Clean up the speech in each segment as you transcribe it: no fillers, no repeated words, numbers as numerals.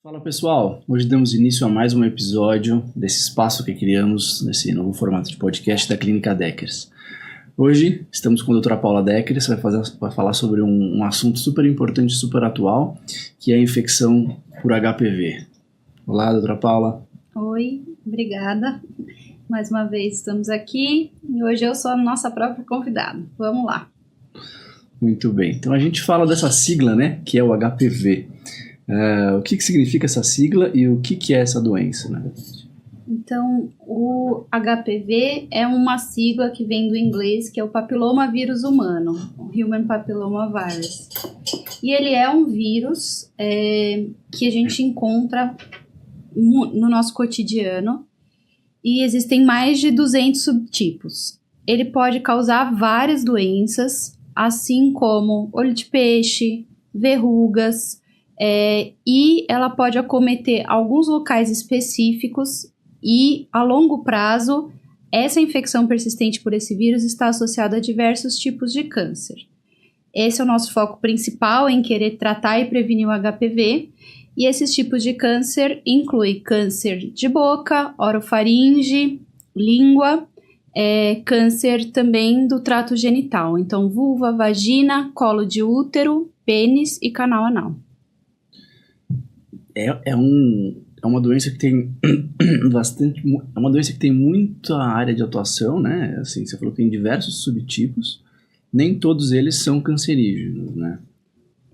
Fala pessoal, hoje damos início a mais um episódio desse espaço que criamos, nesse novo formato de podcast da Clínica Deckers. Hoje estamos com a doutora Paula Deckers, vai falar sobre um assunto super importante e super atual, que é a infecção por HPV. Olá, doutora Paula. Oi, obrigada. Mais uma vez estamos aqui e hoje eu sou a nossa própria convidada. Vamos lá. Muito bem, então a gente fala dessa sigla, né, que é o HPV. O que significa essa sigla e o que é essa doença, né? Então, o HPV é uma sigla que vem do inglês, que é o papilomavírus humano, o Human Papilloma Virus. E ele é um vírus que a gente encontra no nosso cotidiano e existem mais de 200 subtipos. Ele pode causar várias doenças, assim como olho de peixe, verrugas, e ela pode acometer alguns locais específicos e, a longo prazo, essa infecção persistente por esse vírus está associada a diversos tipos de câncer. Esse é o nosso foco principal em querer tratar e prevenir o HPV, e esses tipos de câncer incluem câncer de boca, orofaringe, língua, câncer também do trato genital, então vulva, vagina, colo de útero, pênis e canal anal. É uma doença que tem é uma doença que tem muita área de atuação, né? Assim, você falou que tem diversos subtipos, nem todos eles são cancerígenos, né?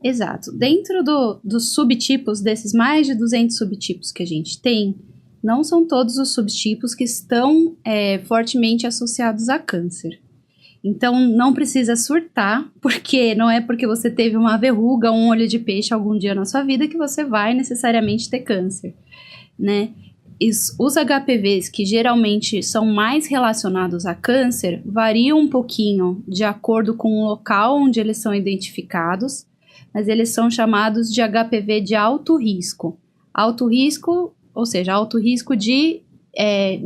Exato. Dentro dos subtipos, desses mais de 200 subtipos que a gente tem, não são todos os subtipos que estão fortemente associados a câncer. Então, não precisa surtar, porque não é porque você teve uma verruga, um olho de peixe algum dia na sua vida que você vai necessariamente ter câncer, né? Os HPVs, que geralmente são mais relacionados a câncer, variam um pouquinho de acordo com o local onde eles são identificados, mas eles são chamados de HPV de alto risco. Alto risco, ou seja, alto risco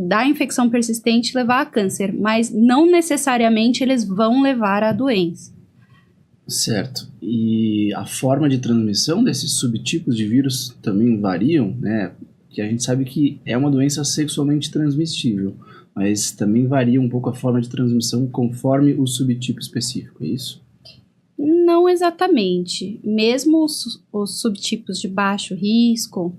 da infecção persistente levar a câncer, mas não necessariamente eles vão levar à doença. Certo. E a forma de transmissão desses subtipos de vírus também variam, né? Que a gente sabe que é uma doença sexualmente transmissível, mas também varia um pouco a forma de transmissão conforme o subtipo específico, é isso? Não exatamente. Mesmo os subtipos de baixo risco,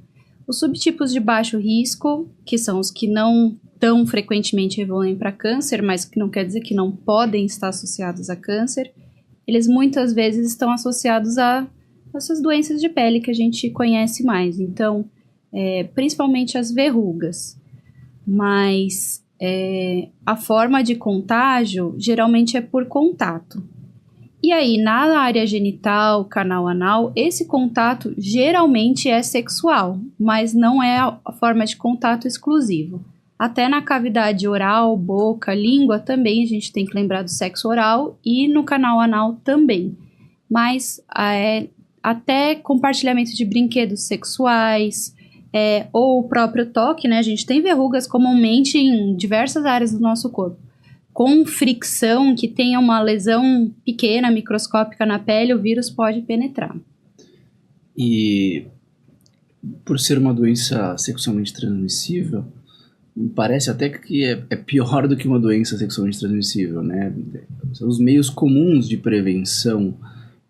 os subtipos de baixo risco, que são os que não tão frequentemente evoluem para câncer, mas que não quer dizer que não podem estar associados a câncer, eles muitas vezes estão associados a essas doenças de pele que a gente conhece mais. Então, principalmente as verrugas. Mas a forma de contágio geralmente é por contato. E aí, na área genital, canal anal, esse contato geralmente é sexual, mas não é a forma de contato exclusivo. Até na cavidade oral, boca, língua também a gente tem que lembrar do sexo oral e no canal anal também. Mas até compartilhamento de brinquedos sexuais ou o próprio toque, né? A gente tem verrugas comumente em diversas áreas do nosso corpo. Com fricção, que tenha uma lesão pequena, microscópica na pele, o vírus pode penetrar. E por ser uma doença sexualmente transmissível, parece até que é pior do que uma doença sexualmente transmissível, né? Os meios comuns de prevenção,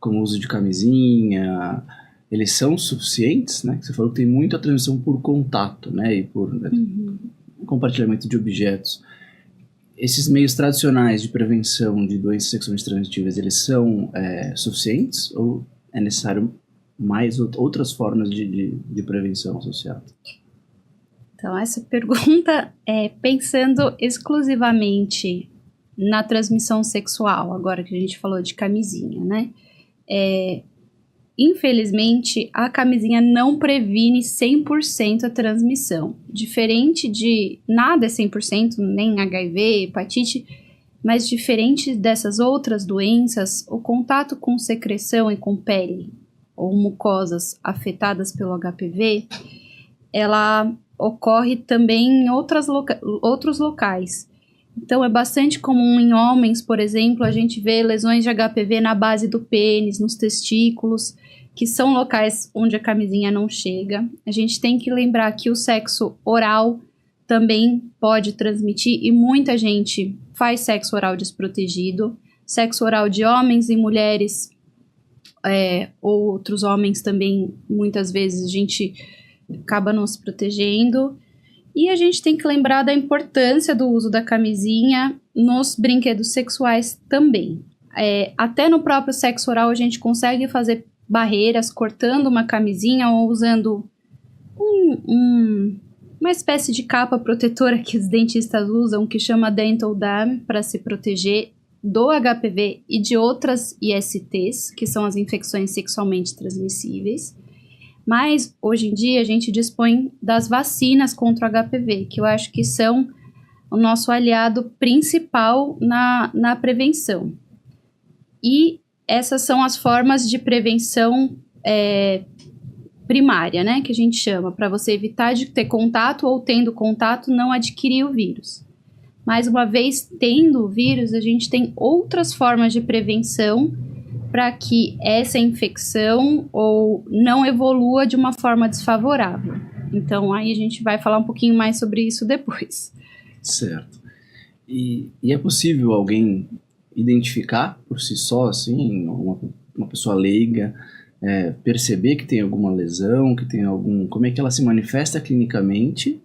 como o uso de camisinha, eles são suficientes, né? Você falou que tem muita transmissão por contato, né? E por compartilhamento de objetos. Esses meios tradicionais de prevenção de doenças sexualmente transmissíveis, eles são suficientes ou é necessário mais outras formas de prevenção associada? Então, essa pergunta é pensando exclusivamente na transmissão sexual, agora que a gente falou de camisinha, né? Infelizmente, a camisinha não previne 100% a transmissão. Diferente de... Nada é 100%, nem HIV, hepatite, mas diferente dessas outras doenças, o contato com secreção e com pele ou mucosas afetadas pelo HPV, ela ocorre também em outros locais. Então, é bastante comum em homens, por exemplo, a gente vê lesões de HPV na base do pênis, nos testículos. que são locais onde a camisinha não chega. A gente tem que lembrar que o sexo oral também pode transmitir, e muita gente faz sexo oral desprotegido. Sexo oral de homens e mulheres, outros homens também, muitas vezes a gente acaba não se protegendo. E a gente tem que lembrar da importância do uso da camisinha nos brinquedos sexuais também. Até no próprio sexo oral a gente consegue fazer barreiras cortando uma camisinha ou usando uma espécie de capa protetora que os dentistas usam, que chama dental dam, para se proteger do HPV e de outras ISTs, que são as infecções sexualmente transmissíveis. Mas, hoje em dia, a gente dispõe das vacinas contra o HPV, que eu acho que são o nosso aliado principal na prevenção. E essas são as formas de prevenção primária, né, que a gente chama, para você evitar de ter contato ou, tendo contato, não adquirir o vírus. Mais uma vez, tendo o vírus, a gente tem outras formas de prevenção para que essa infecção ou não evolua de uma forma desfavorável. Então, aí a gente vai falar um pouquinho mais sobre isso depois. Certo. E é possível alguém identificar por si só, assim, uma pessoa leiga, perceber que tem alguma lesão, que tem como é que ela se manifesta clinicamente,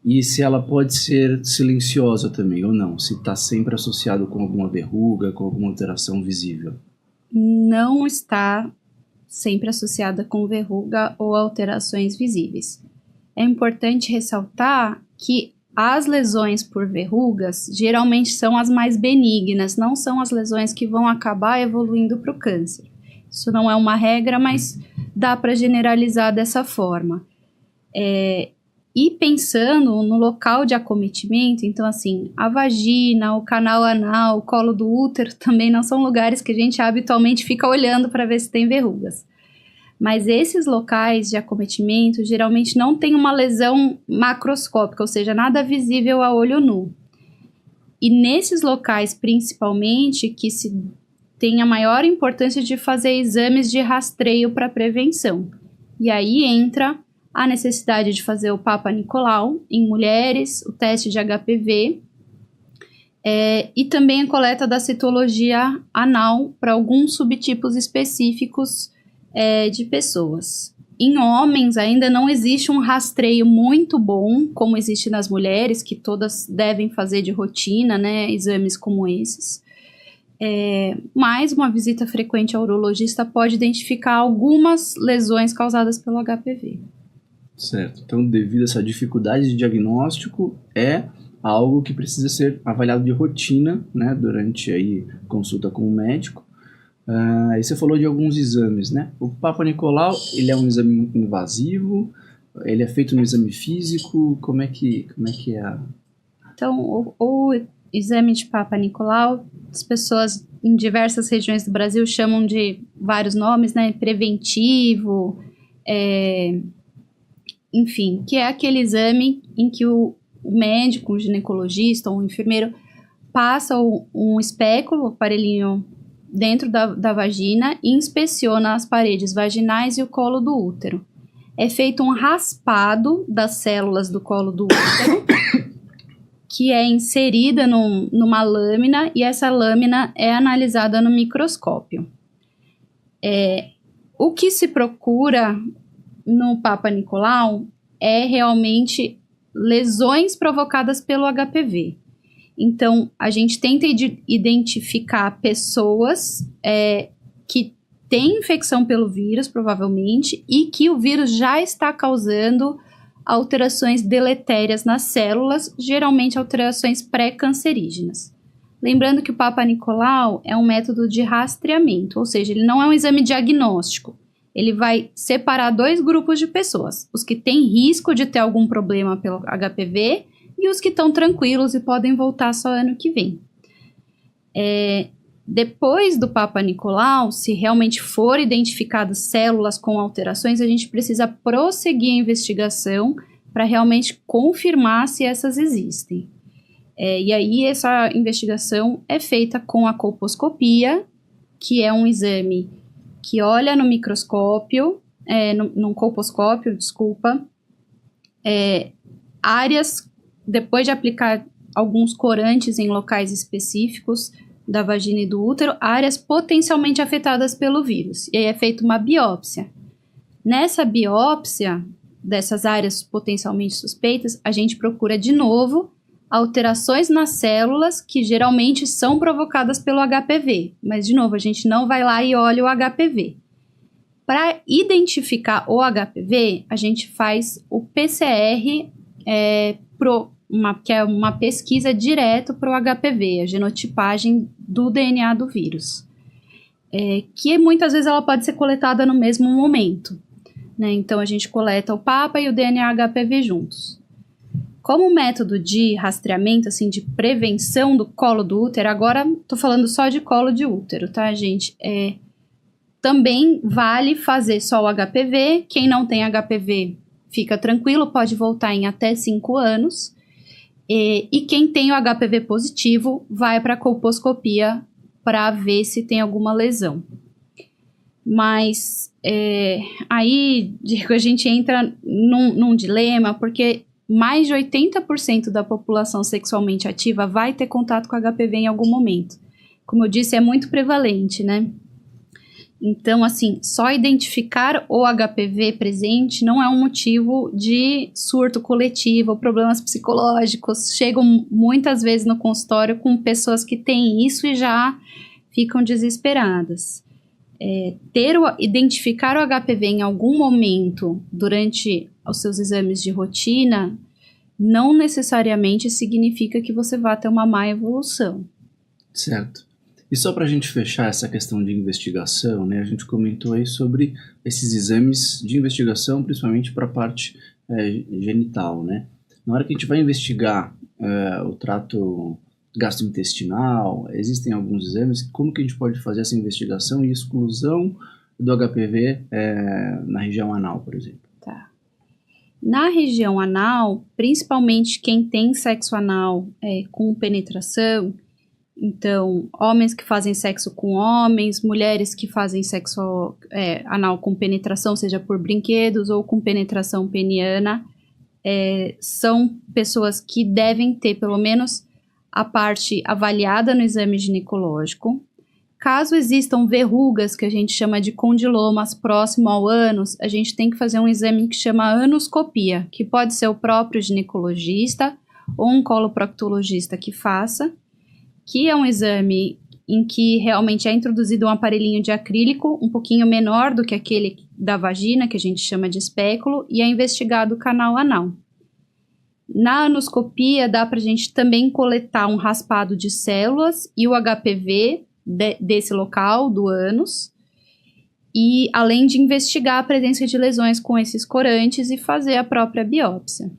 e se ela pode ser silenciosa também ou não, se está sempre associado com alguma verruga, com alguma alteração visível? Não está sempre associada com verruga ou alterações visíveis. É importante ressaltar que as lesões por verrugas geralmente são as mais benignas, não são as lesões que vão acabar evoluindo para o câncer. Isso não é uma regra, mas dá para generalizar dessa forma. E pensando no local de acometimento, então assim, a vagina, o canal anal, o colo do útero também não são lugares que a gente habitualmente fica olhando para ver se tem verrugas. Mas esses locais de acometimento geralmente não tem uma lesão macroscópica, ou seja, nada visível a olho nu. E nesses locais, principalmente, que se tem a maior importância de fazer exames de rastreio para prevenção. E aí entra a necessidade de fazer o Papa Nicolau em mulheres, o teste de HPV, e também a coleta da citologia anal para alguns subtipos específicos de pessoas. Em homens ainda não existe um rastreio muito bom, como existe nas mulheres, que todas devem fazer de rotina, né, exames como esses. Mas uma visita frequente ao urologista pode identificar algumas lesões causadas pelo HPV. Certo. Então, devido a essa dificuldade de diagnóstico, é algo que precisa ser avaliado de rotina, né, durante aí consulta com o médico. Aí você falou de alguns exames, né? O Papa Nicolau, ele é um exame invasivo? Ele é feito no exame físico? Como é que é? Então, o exame de Papa Nicolau, as pessoas em diversas regiões do Brasil chamam de vários nomes, né? Preventivo, enfim, que é aquele exame em que o médico, o ginecologista ou o enfermeiro passa um espéculo, o aparelhinho dentro da vagina e inspeciona as paredes vaginais e o colo do útero. É feito um raspado das células do colo do útero, que é inserida numa lâmina, e essa lâmina é analisada no microscópio. O que se procura no Papa Nicolau é realmente lesões provocadas pelo HPV. Então, a gente tenta identificar pessoas que têm infecção pelo vírus, provavelmente, e que o vírus já está causando alterações deletérias nas células, geralmente alterações pré-cancerígenas. Lembrando que o Papa Nicolau é um método de rastreamento, ou seja, ele não é um exame diagnóstico. Ele vai separar dois grupos de pessoas, os que têm risco de ter algum problema pelo HPV e os que estão tranquilos e podem voltar só ano que vem. Depois do Papa Nicolau, se realmente for identificadas células com alterações, a gente precisa prosseguir a investigação para realmente confirmar se essas existem. E aí essa investigação é feita com a colposcopia, que é um exame que olha no microscópio, num colposcópio, desculpa, áreas, depois de aplicar alguns corantes em locais específicos da vagina e do útero, áreas potencialmente afetadas pelo vírus. E aí é feita uma biópsia. Nessa biópsia dessas áreas potencialmente suspeitas, a gente procura de novo alterações nas células que geralmente são provocadas pelo HPV. Mas, de novo, a gente não vai lá e olha o HPV. Para identificar o HPV, a gente faz o PCR, que é uma pesquisa direto para o HPV, a genotipagem do DNA do vírus. Que muitas vezes ela pode ser coletada no mesmo momento. Né? Então, a gente coleta o Papa e o DNA HPV juntos. Como método de rastreamento, assim, de prevenção do colo do útero, agora estou falando só de colo de útero, tá, gente? Também vale fazer só o HPV. Quem não tem HPV, fica tranquilo, pode voltar em até 5 anos. E quem tem o HPV positivo, vai para a colposcopia para ver se tem alguma lesão. Mas aí, Diego, a gente entra num dilema, porque mais de 80% da população sexualmente ativa vai ter contato com HPV em algum momento. Como eu disse, é muito prevalente, né? Então, assim, só identificar o HPV presente não é um motivo de surto coletivo, problemas psicológicos. Chegam muitas vezes no consultório com pessoas que têm isso e já ficam desesperadas. Identificar o HPV em algum momento durante os seus exames de rotina não necessariamente significa que você vá ter uma má evolução. Certo. E só para a gente fechar essa questão de investigação, né, a gente comentou aí sobre esses exames de investigação, principalmente para a parte genital, né? Na hora que a gente vai investigar o trato gastrointestinal, existem alguns exames. Como que a gente pode fazer essa investigação e exclusão do HPV na região anal, por exemplo? Tá. Na região anal, principalmente quem tem sexo anal com penetração, então, homens que fazem sexo com homens, mulheres que fazem sexo anal com penetração, seja por brinquedos ou com penetração peniana, são pessoas que devem ter pelo menos a parte avaliada no exame ginecológico. Caso existam verrugas, que a gente chama de condilomas próximo ao ânus, a gente tem que fazer um exame que chama anoscopia, que pode ser o próprio ginecologista ou um coloproctologista que faça, que é um exame em que realmente é introduzido um aparelhinho de acrílico um pouquinho menor do que aquele da vagina, que a gente chama de espéculo, e é investigado o canal anal. Na anoscopia, dá para a gente também coletar um raspado de células e o HPV desse local, do ânus, e além de investigar a presença de lesões com esses corantes e fazer a própria biópsia.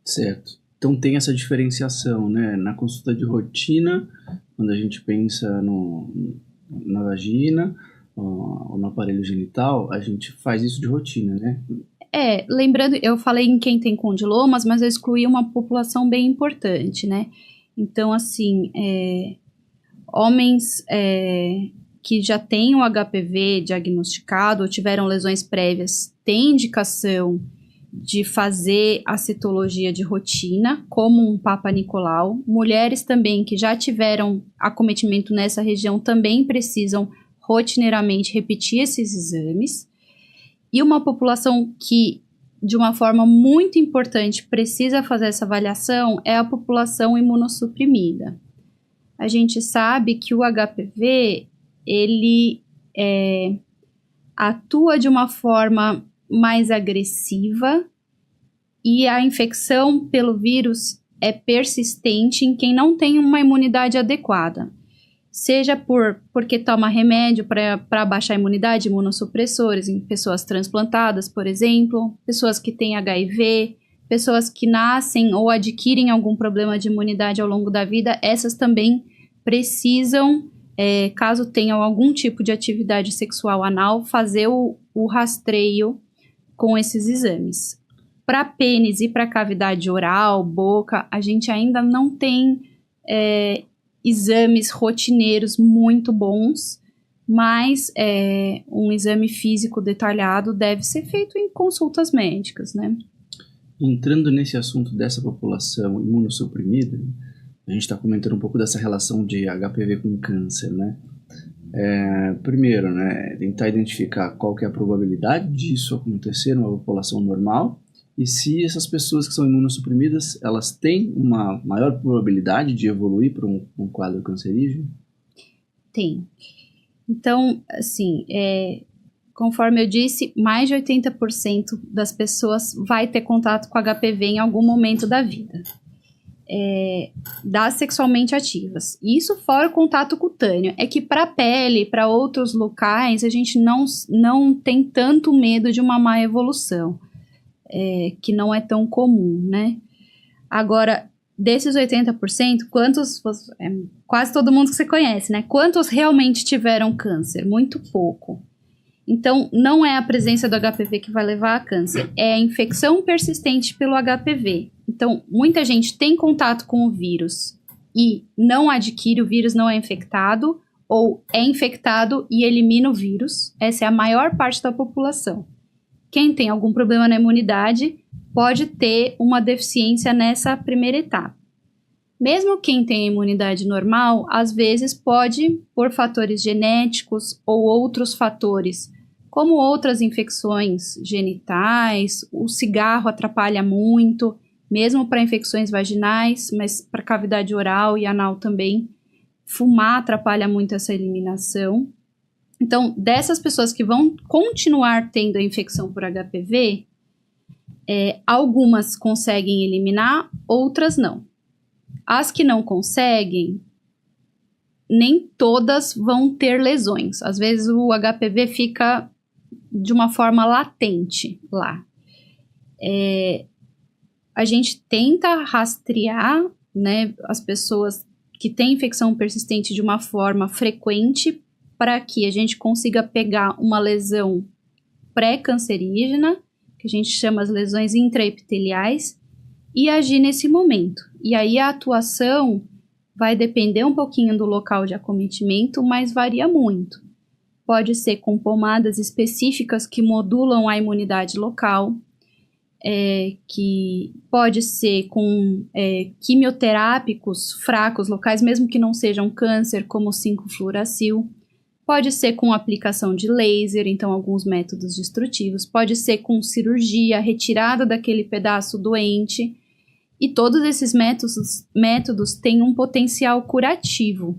Certo. Então tem essa diferenciação, né? Na consulta de rotina, quando a gente pensa na vagina ou no aparelho genital, a gente faz isso de rotina, né? Lembrando, eu falei em quem tem condilomas, mas eu excluí uma população bem importante, né? Então, assim, homens que já têm o HPV diagnosticado ou tiveram lesões prévias têm indicação de fazer a citologia de rotina, como um Papa Nicolau. Mulheres também que já tiveram acometimento nessa região também precisam rotineiramente repetir esses exames. E uma população que, de uma forma muito importante, precisa fazer essa avaliação é a população imunossuprimida. A gente sabe que o HPV, ele atua de uma forma mais agressiva e a infecção pelo vírus é persistente em quem não tem uma imunidade adequada. Seja porque toma remédio para baixar a imunidade, imunossupressores em pessoas transplantadas, por exemplo, pessoas que têm HIV, pessoas que nascem ou adquirem algum problema de imunidade ao longo da vida, essas também precisam, caso tenham algum tipo de atividade sexual anal, fazer o rastreio com esses exames. Para pênis e para cavidade oral, boca, a gente ainda não tem exames rotineiros muito bons, mas um exame físico detalhado deve ser feito em consultas médicas, né? Entrando nesse assunto dessa população imunossuprimida, a gente está comentando um pouco dessa relação de HPV com câncer, né? Primeiro, né, tentar identificar qual que é a probabilidade disso acontecer numa população normal e se essas pessoas que são imunossuprimidas, elas têm uma maior probabilidade de evoluir para um quadro cancerígeno? Tem. Então, assim, conforme eu disse, mais de 80% das pessoas vai ter contato com HPV em algum momento da vida. Das sexualmente ativas. Isso fora o contato cutâneo. É que para a pele, para outros locais, a gente não tem tanto medo de uma má evolução, que não é tão comum, né? Agora, desses 80%, quantos... quase todo mundo que você conhece, né? Quantos realmente tiveram câncer? Muito pouco. Então, não é a presença do HPV que vai levar a câncer, é a infecção persistente pelo HPV. Então, muita gente tem contato com o vírus e não adquire o vírus, não é infectado, ou é infectado e elimina o vírus. Essa é a maior parte da população. Quem tem algum problema na imunidade pode ter uma deficiência nessa primeira etapa. Mesmo quem tem imunidade normal, às vezes pode, por fatores genéticos ou outros fatores, como outras infecções genitais, o cigarro atrapalha muito, mesmo para infecções vaginais, mas para cavidade oral e anal também. Fumar atrapalha muito essa eliminação. Então, dessas pessoas que vão continuar tendo a infecção por HPV, algumas conseguem eliminar, outras não. As que não conseguem, nem todas vão ter lesões. Às vezes o HPV fica de uma forma latente lá. A gente tenta rastrear, né, as pessoas que têm infecção persistente de uma forma frequente para que a gente consiga pegar uma lesão pré-cancerígena, que a gente chama as lesões intraepiteliais, e agir nesse momento. E aí a atuação vai depender um pouquinho do local de acometimento, mas varia muito. Pode ser com pomadas específicas que modulam a imunidade local, que pode ser com quimioterápicos fracos locais, mesmo que não sejam câncer, como o 5-fluoracil. Pode ser com aplicação de laser, então alguns métodos destrutivos. Pode ser com cirurgia, retirada daquele pedaço doente. E todos esses métodos têm um potencial curativo.